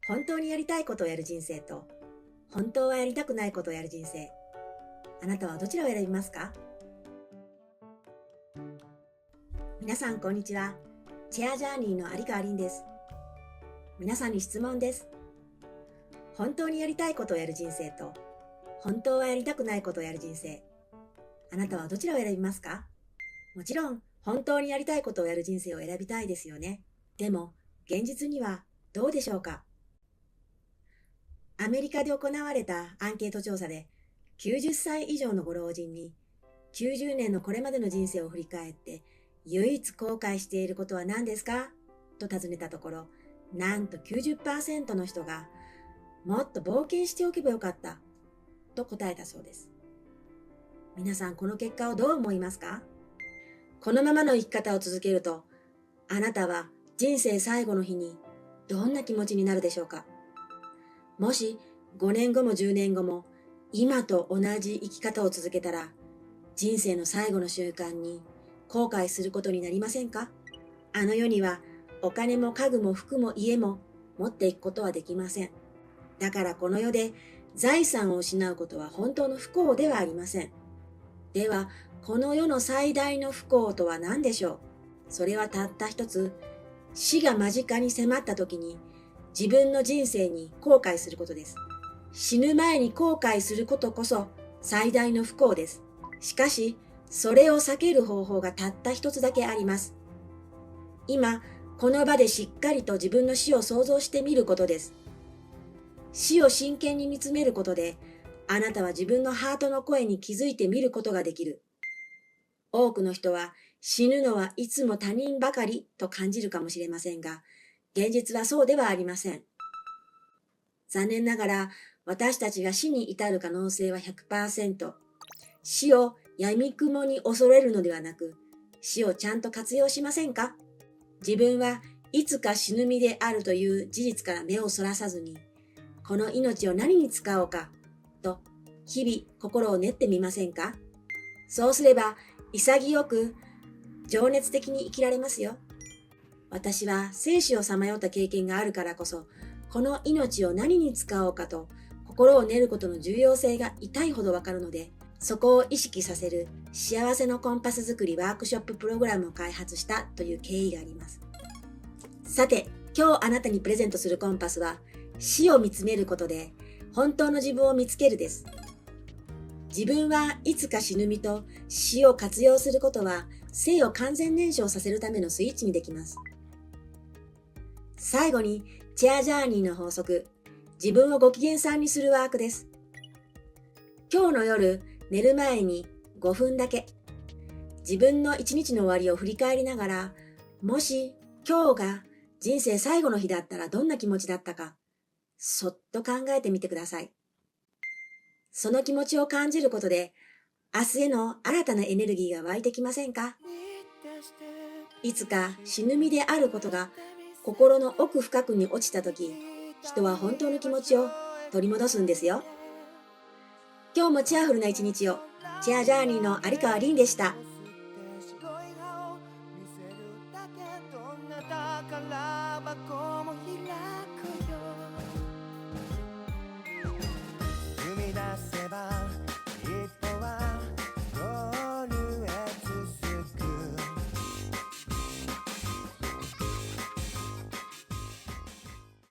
本当にやりたいことをやる人生と、本当はやりたくないことをやる人生。あなたはどちらを選びますか？皆さんこんにちは。チェアジャーニーの有川凛です。皆さんに質問です。本当にやりたいことをやる人生と、本当はやりたくないことをやる人生。あなたはどちらを選びますか？もちろん、本当にやりたいことをやる人生を選びたいですよね。でも、現実にはどうでしょうか？アメリカで行われたアンケート調査で、90歳以上のご老人に、90年のこれまでの人生を振り返って、唯一後悔していることは何ですかと尋ねたところ、なんと 90% の人が、もっと冒険しておけばよかったと答えたそうです。皆さんこの結果をどう思いますか？このままの生き方を続けると、あなたは人生最後の日にどんな気持ちになるでしょうか？もし5年後も10年後も今と同じ生き方を続けたら、人生の最後の瞬間に後悔することになりませんか？あの世にはお金も家具も服も家も持っていくことはできません。だからこの世で財産を失うことは本当の不幸ではありません。では、この世の最大の不幸とは何でしょう？それはたった一つ、死が間近に迫った時に自分の人生に後悔することです。死ぬ前に後悔することこそ最大の不幸です。しかし、それを避ける方法がたった一つだけあります。今、この場でしっかりと自分の死を想像してみることです。死を真剣に見つめることで、あなたは自分のハートの声に気づいてみることができる。多くの人は死ぬのはいつも他人ばかりと感じるかもしれませんが、現実はそうではありません。残念ながら私たちが死に至る可能性は 100%。死を闇雲に恐れるのではなく、死をちゃんと活用しませんか？自分はいつか死ぬ身であるという事実から目をそらさずに、この命を何に使おうかと日々心を練ってみませんか？そうすれば潔く情熱的に生きられますよ。私は生死をさまよった経験があるからこそ、この命を何に使おうかと心を練ることの重要性が痛いほどわかるので、そこを意識させる幸せのコンパス作りワークショッププログラムを開発したという経緯があります。さて、今日あなたにプレゼントするコンパスは、死を見つめることで本当の自分を見つけるです。自分はいつか死ぬ身と死を活用することは、生を完全燃焼させるためのスイッチにできます。最後に、チェアジャーニーの法則、自分をご機嫌さんにするワークです。今日の夜、寝る前に5分だけ、自分の一日の終わりを振り返りながら、もし今日が人生最後の日だったらどんな気持ちだったか、そっと考えてみてください。その気持ちを感じることで、明日への新たなエネルギーが湧いてきませんか？いつか死ぬ身であることが心の奥深くに落ちたとき、人は本当の気持ちを取り戻すんですよ。今日もチェアフルな一日を。チェアジャーニーの有川凛でした。